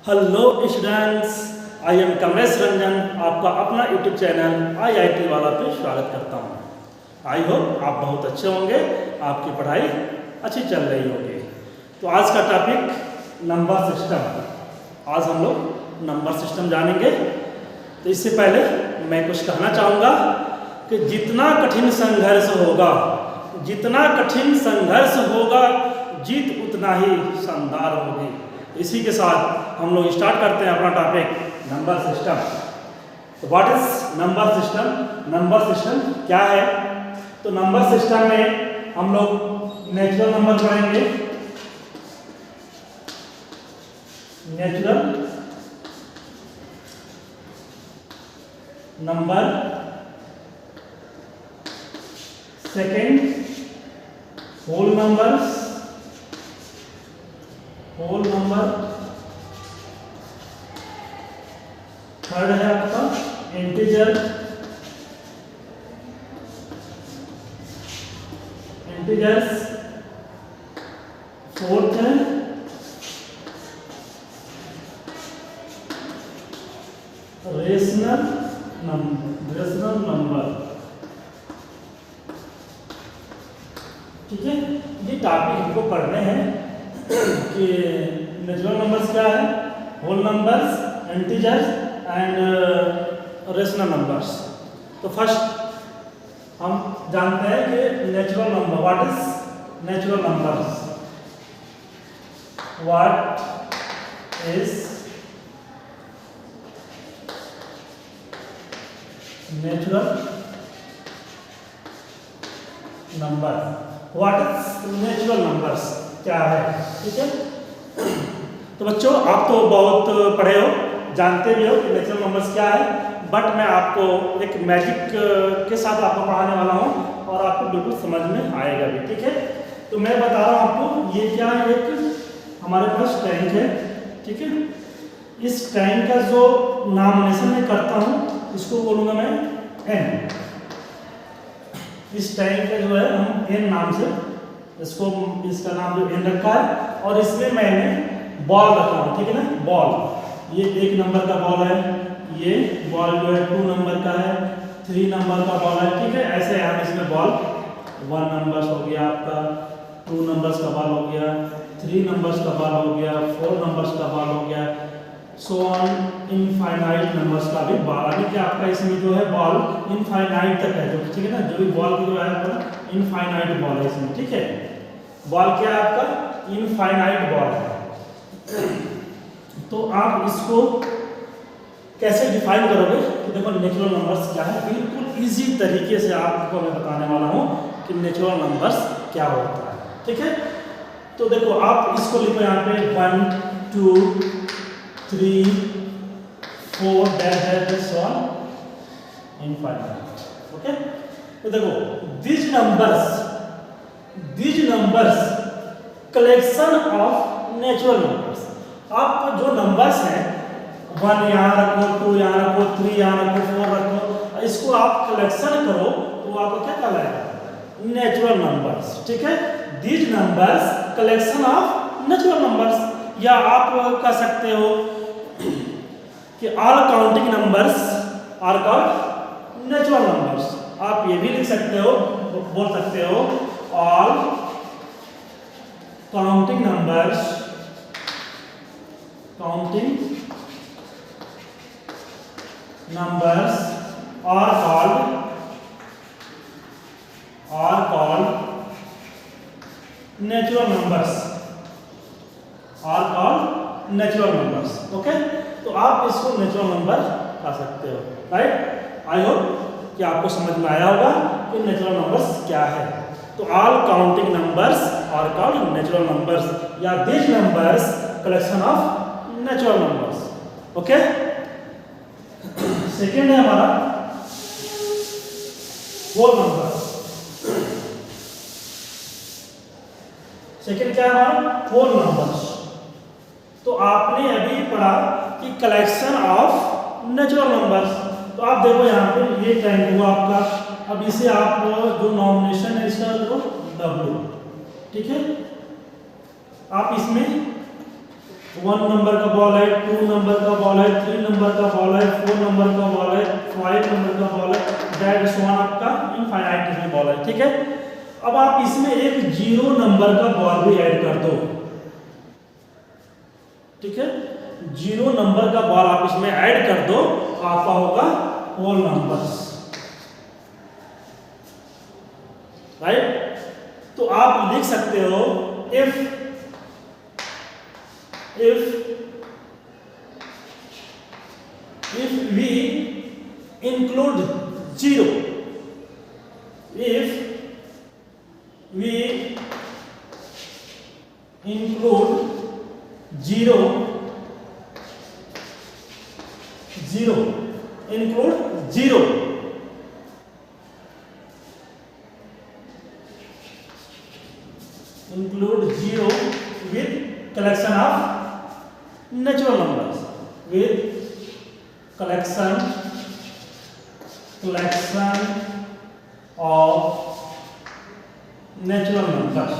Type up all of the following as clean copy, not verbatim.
Hello students, I am Kamlesh Ranjan, आपका अपना YouTube channel IIT वाला पे स्वागत करता हूँ। आई होप आप बहुत अच्छे होंगे, आपकी पढ़ाई अच्छी चल रही होगी। तो आज का टॉपिक नंबर सिस्टम। आज हम लोग नंबर सिस्टम जानेंगे। तो इससे पहले मैं कुछ कहना चाहूँगा कि जितना कठिन संघर्ष होगा जीत उतना ही शानदार होगी। इसी के साथ हम लोग स्टार्ट करते हैं अपना टॉपिक नंबर सिस्टम। तो what is number system? Number system क्या है? तो नंबर सिस्टम में हम लोग नेचुरल नंबर पढ़ेंगे। Natural number, second whole number, third है आपका इंटीजर्स, फोर्थ है रेशनल नंबर। ठीक है, ये टॉपिक हमको पढ़ने हैं कि नेचुरल नंबर्स क्या है, whole numbers, integers and rational numbers. तो फर्स्ट हम जानते हैं कि natural number, what is natural numbers? What is natural number? What is natural numbers क्या है? ठीक है, तो बच्चों आप तो बहुत पढ़े हो, जानते भी हो कि नेचुरल नंबर्स क्या है, बट मैं आपको एक मैजिक के साथ आपको पढ़ाने वाला हूँ और आपको बिल्कुल समझ में आएगा भी। ठीक है, तो मैं बता रहा हूँ आपको ये क्या है। एक हमारे पास टैंक है, ठीक है। इस टैंक का जो नामनेशन मैं करता हूँ इसको बोलूँगा मैं एन। इस टैंक का जो है हम एन नाम से इसका नाम जो एन रखा है, और इसमें मैंने बॉल रखा हूँ। ठीक है ना, बॉल, ये 1 नंबर का बॉल है, ये बॉल जो है 2 नंबर का है, 3 नंबर का बॉल है। ठीक है, ऐसे हम इसमें बॉल 1 नंबर्स हो गया आपका, 2 नंबर्स का बॉल हो गया, 3 नंबर्स का बॉल हो गया, 4 नंबर्स का बॉल हो गया, सो ऑन इनफाइनाइट नंबर्स का भी बॉल। यानी कि आपका इसमें जो है बॉल इनफाइनाइट तक है, जो ठीक है ना, जो भी बॉल की जो है आपका इनफाइनाइट बॉल है इसमें। ठीक है, बॉल क्या है आपका? इनफाइनाइट बॉल है। तो आप इसको कैसे डिफाइन करोगे? तो देखो नेचुरल नंबर्स क्या है, बिल्कुल इजी तरीके से आपको मैं बताने वाला हूँ कि नेचुरल नंबर्स क्या होता है। ठीक है, तो देखो आप इसको लिखो यहाँ पे 1 2 3 4 दैट्स ऑल इनफाइनाइट। ओके, तो देखो these numbers collection of natural numbers. आप जो नंबर्स हैं 1 यहाँ रखो, 2 यहाँ रखो, 3 यहाँ रखो, 4 रखो, इसको आप कलेक्शन करो तो आपको क्या कहलाएगा? Natural numbers. ठीक है, these numbers collection of natural numbers. या आप कह सकते हो कि all counting numbers are called natural numbers. आप ये भी लिख सकते हो, बोल सकते हो all counting numbers are called natural numbers। Okay, तो आप इसको नेचुरल नंबर कह सकते हो, राइट। आई होप कि आपको समझ में आया होगा कि नेचुरल नंबर्स क्या है। तो all counting numbers are called natural numbers, या these numbers collection of natural numbers. Okay, second है हमारा होल नंबर। सेकेंड क्या है हमारा? Whole numbers. तो आपने अभी पढ़ा कि कलेक्शन ऑफ नेचुरल नंबर्स। तो आप देखो यहाँ पे ये टैंक हुआ आपका, अब इसे आप जो नॉमिनेशन है इसका देखो W। ठीक है, आप इसमें 1 नंबर का बॉल है, 2 नंबर का बॉल है, 3 नंबर का बॉल है, 4 नंबर का बॉल है, 5 नंबर का बॉल है, दैट सो ऑन आपका इनफाइनाइट इसमें बॉल है, ठीक है। अब आप इसमें एक 0 नंबर का बॉल भी ऐड कर दो, ठीक है। 0 नंबर का बॉल आप इसमें ऐड कर दो, आपका होगा होल नंबर्स, राइट। तो आप लिख सकते हो if we include 0, if we include 0 include 0 with collection of natural numbers, with collection of natural numbers,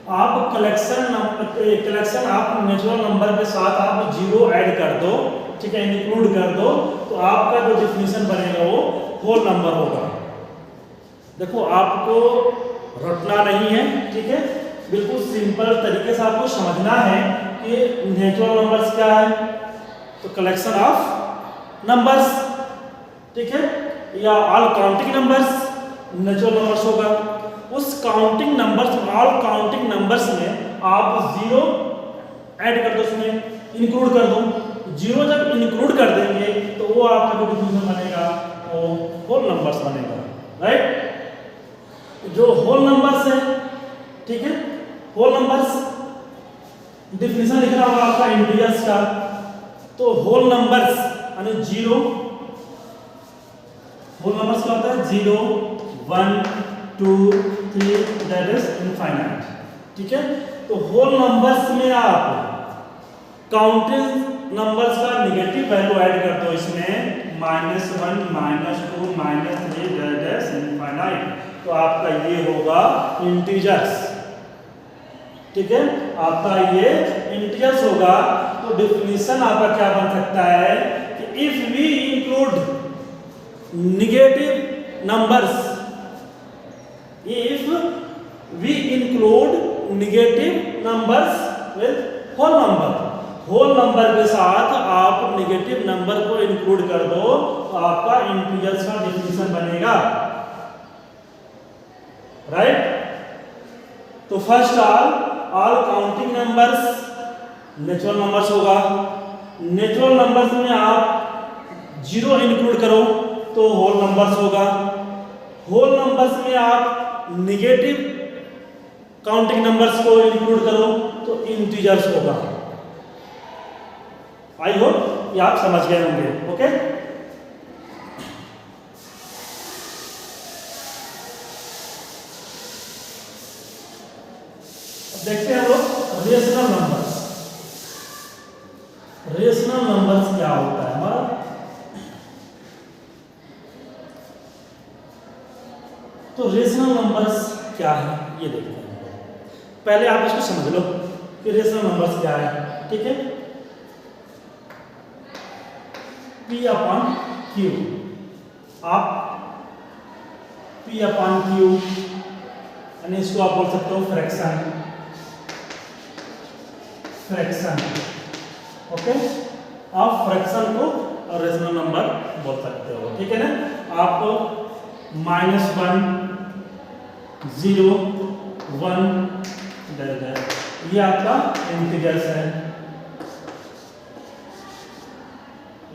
आप कलेक्शन आप नेचुरल नंबर के साथ आप 0 ऐड कर दो, ठीक है, इंक्लूड कर दो, तो आपका जो डिफिनीशन बनेगा वो होल नंबर होगा। देखो आपको रटना नहीं है, ठीक है, बिल्कुल सिंपल तरीके से आपको समझना है कि नेचुरल नंबर्स क्या है, तो कलेक्शन ऑफ नंबर्स, ठीक है, या all counting numbers natural numbers होगा। उस counting numbers, all counting numbers में आप 0 ऐड कर दो, उसमें इंक्लूड कर दो। 0 जब इंक्लूड कर देंगे तो वो आपका जो डिफिनीशन बनेगा वो होल नंबर्स बनेगा, राइट। जो होल नंबर्स है, ठीक है, होल नंबर्स डिफिनीशन लिख रहा होगा आपका इंटीजर्स का, तो होल नंबर्स यानी 0, होल नंबर्स क्या होता है 0 1 2 3 दैट इज इनफाइनाइट, ठीक है। तो होल नंबर्स में आप काउंटिंग नंबर्स का नेगेटिव वैल्यू ऐड कर दो इसमें, -1 -2 -3 दैट इज इनफाइनाइट, तो आपका ये होगा इंटीजर्स, ठीक है, आपका ये इंटीजर्स होगा। तो डिफिनीशन आपका क्या बन सकता है कि if we include negative numbers, if we include negative numbers with whole number, whole number के साथ आप नेगेटिव नंबर को इंक्लूड कर दो तो आपका इंटीजर्स का डिफिनीशन बनेगा, राइट। तो first all counting numbers natural numbers होगा। नेचुरल नंबर्स में आप 0 इंक्लूड करो तो होल नंबर्स होगा। होल नंबर्स में आप नेगेटिव काउंटिंग नंबर्स को इंक्लूड करो तो इंटीजर्स होगा। आई होप ये आप समझ गए होंगे, ओके। देखते हैं हम लोग रेशनल नंबर्स। रेशनल नंबर्स क्या होता है हमारा, तो रेशनल नंबर्स क्या है ये देखते हैं। पहले आप इसको समझ लो कि रेशनल नंबर्स क्या है, ठीक है। P/Q, आप P/Q यानी इसको आप बोल सकते हो फ्रैक्शन, ओके। आप फ्रैक्शन को रेशनल नंबर बोल सकते हो, ठीक है ना। आप -1 0 1 ये आपका इंटीजर्स है,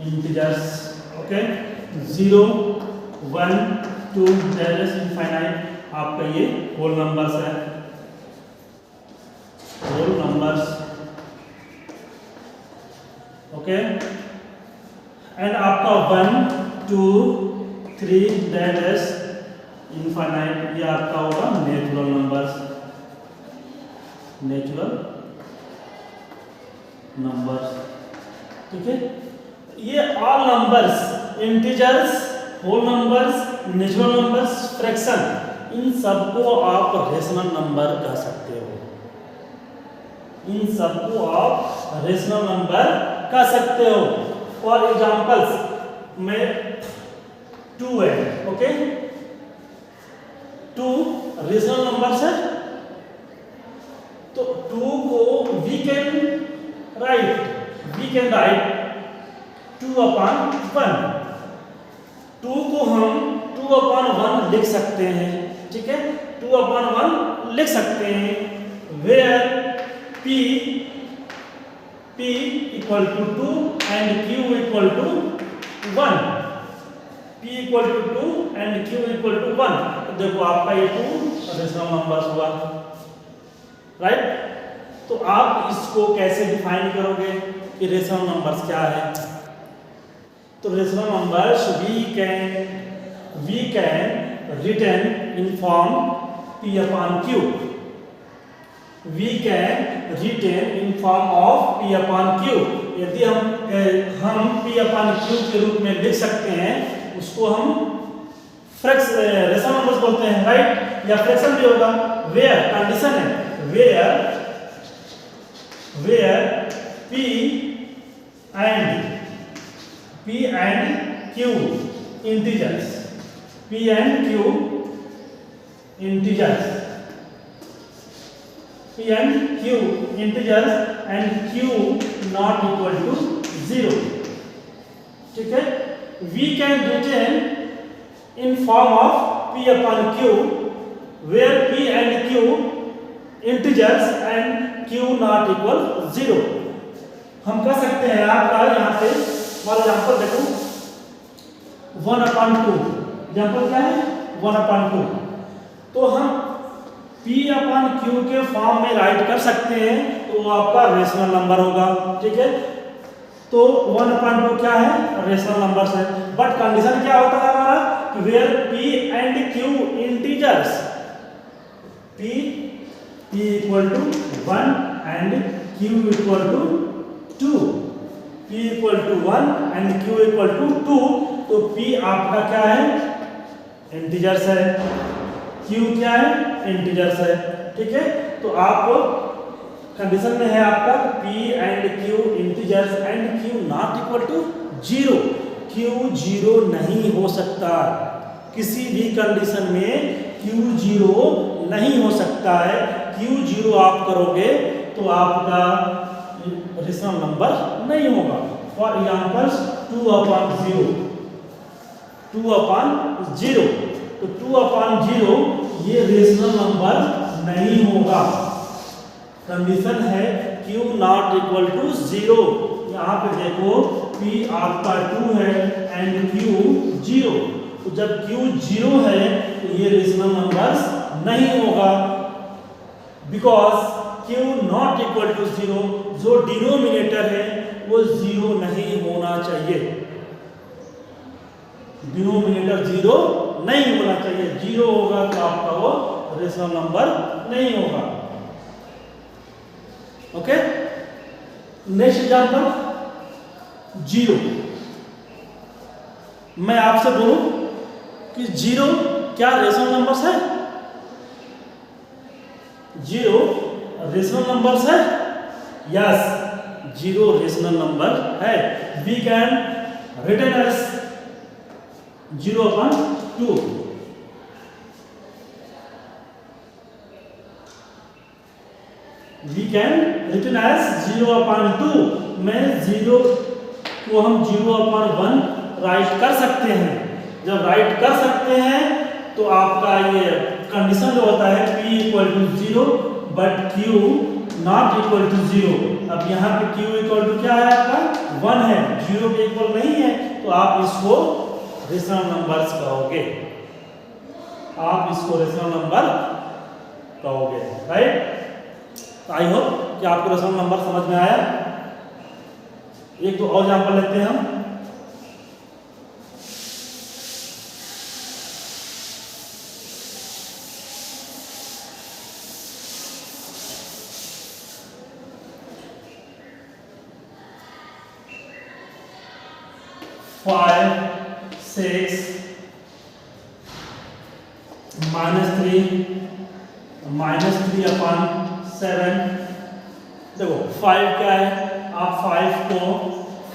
integers, okay. 0 1 2 that is infinite, आपका ये होल नंबर्स है, होल नंबर्स, ओके। एंड आपका 1 2 3 दैट इज इनफाइनाइट, ये आपका होगा नेचुरल नंबर्स, ठीक है। ये all numbers integers whole numbers, natural numbers, fraction, इन सबको आप रेशनल नंबर कह सकते हो। इन सबको आप रेशनल नंबर कह सकते हो। फॉर एग्जांपल्स में 2 है, ओके, 2 रेशनल नंबर्स है, तो 2 को वी कैन राइट 2/1। 2 को हम 2/1 लिख सकते हैं, ठीक है, 2/1 लिख सकते हैं। Where P equal to 2 and Q equal to 1। P equal to 2 and Q equal to 1। तो देखो आपका ये 2 रेशनल नंबर हुआ, राइट। तो आप इसको कैसे डिफाइन करोगे कि रेशनल नंबर्स क्या है? तो rational numbers we can written in form P/Q। We can written in form of P/Q। यदि हम P/Q के रूप में लिख सकते हैं, उसको हम रेशनल नंबर्स बोलते हैं, राइट, या फ्रैक्शन भी होगा। वेयर कंडीशन है, where P and Q integers, P and Q integers and Q not equal to 0, ठीक है। We can retain in form of P/Q where P and Q integers and Q not equal 0। हम कह सकते हैं, आपका यहाँ पे फॉर एग्जाम्पल देखो 1/2, एग्जाम्पल क्या है 1/2, तो हम P/Q के फॉर्म में राइट कर सकते हैं, तो वो आपका रेशनल नंबर होगा, ठीक है। तो 1/2 क्या है, रेशनल नंबर्स है। बट कंडीशन क्या होता है हमारा, where P and Q integers, P equal to 1 and Q equal to 2, P equal to 1 and Q equal to 2। तो P आपका क्या है, इंटीजर्स है, Q क्या है, इंटीजर्स है, ठीक है। तो आप कंडीशन में है आपका P and Q integers and Q not equal to 0। Q 0 नहीं हो सकता, किसी भी कंडीशन में Q 0 नहीं हो सकता है। Q 0 आप करोगे तो आपका रेशनल नंबर नहीं होगा। फॉर एग्जाम्पल 2/0, तो 2/0 ये रेशनल नंबर नहीं होगा। कंडीशन है Q नॉट इक्वल टू 0। यहाँ पे देखो P आपका 2 है एंड Q 0, तो जब Q 0 है तो ये रेशनल नंबर्स नहीं होगा, because Q not equal to 0, जो डिनोमिनेटर है वो 0 नहीं होना चाहिए, डिनोमिनेटर 0 नहीं होना चाहिए। 0 होगा तो आपका वो रेशनल नंबर नहीं होगा, ओके। Next example 0। मैं आपसे बोलूं कि 0 क्या रेशनल नंबर्स है? 0 रेशनल नंबर्स है, यस 0 रेशनल नंबर है। We can written as 0/2। We can written as 0/2 में 0 को हम 0/1 राइट कर सकते हैं। जब राइट कर सकते हैं तो आपका ये कंडीशन जो होता है P equal to 0 but Q not equal to 0। अब यहाँ पे Q इक्वल टू क्या है आपका 1 है, 0 के इक्वल नहीं है, तो आप इसको रेशनल नंबर्स कहोगे, आप इसको रेशनल नंबर कहोगे, राइट। आई होप कि आपको रेशनल नंबर समझ में आया। एक दो और एग्जांपल लेते हैं हम। फाइव 6 -3/7। देखो 5 क्या है, आप 5 को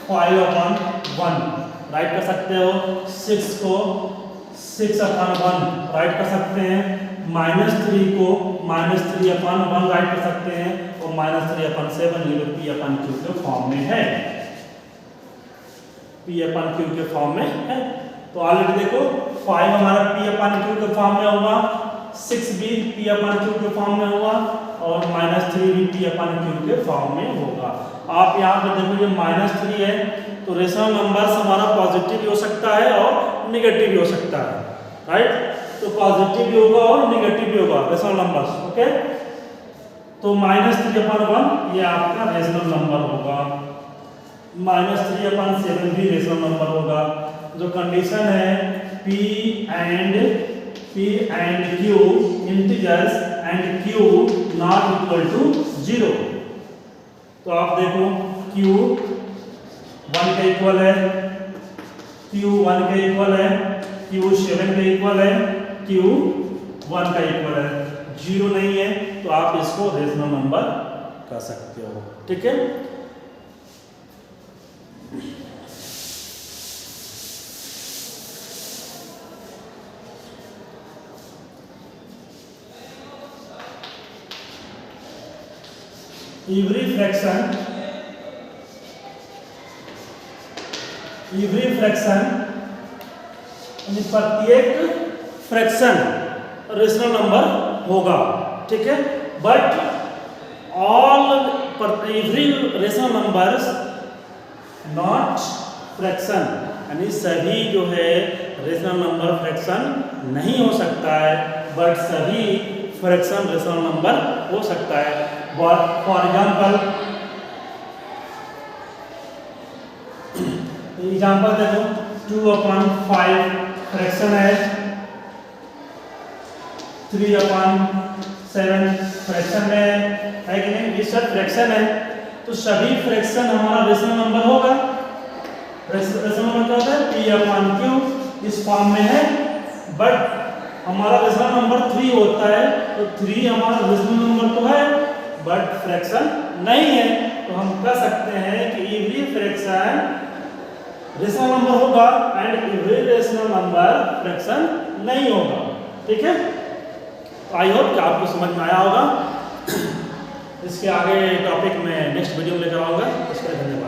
5/1 राइट कर सकते हो, 6 को 6/1 राइट कर सकते हैं, -3 को -3/1 राइट कर सकते हैं, और -3/7 ये P/Q के फॉर्म में है, P/Q के फॉर्म में है। तो ऑलरेडी देखो 5 हमारा P/Q के फॉर्म में होगा, 6 भी P/Q के फॉर्म में होगा, और -3 भी P/Q के फॉर्म में होगा। आप यहाँ पे देखो ये -3 है, तो रेशनल नंबर हमारा पॉजिटिव भी हो सकता है और नेगेटिव भी हो सकता है, राइट। तो पॉजिटिव भी होगा और नेगेटिव भी होगा रेशनल नंबर, ओके। तो -3/1 ये आपका रेशनल नंबर होगा, -3/7 भी रेशनल नंबर होगा। जो कंडीशन है P and Q integers and Q not equal to 0, तो आप देखो Q 1 के इक्वल है, Q 1 के इक्वल है, Q 7 के इक्वल है, Q 1 का इक्वल है, 0 नहीं है, तो आप इसको रेशनल नंबर कर सकते हो, ठीक है। every fraction प्रत्येक फ्रैक्शन रेशनल नंबर होगा, ठीक है। But every rational numbers not fraction, यानी सभी जो है रेशनल नंबर फ्रैक्शन नहीं हो सकता है, बट सभी फ्रैक्शन रेशनल नंबर हो सकता है। फॉर एग्जाम्पल देखो 2/5 फ्रैक्शन है, 3/7 फ्रैक्शन है कि नहीं, ये सब फ्रैक्शन है, तो सभी फ्रैक्शन हमारा रेशनल नंबर होगा। रेशनल नंबर क्या होता है, P/Q इस फॉर्म में है, बट हमारा रेशनल नंबर 3 होता है, तो 3 हमारा रेशनल नंबर तो है बट फ्रैक्शन नहीं है, तो हम कह सकते हैं कि एवरी फ्रैक्शन रेशनल नंबर होगा and every rational number fraction नहीं होगा, ठीक है। तो आई होप कि आपको समझ में आया होगा। इसके आगे टॉपिक में नेक्स्ट वीडियो में लेकर आऊंगा। इसके लिए धन्यवाद।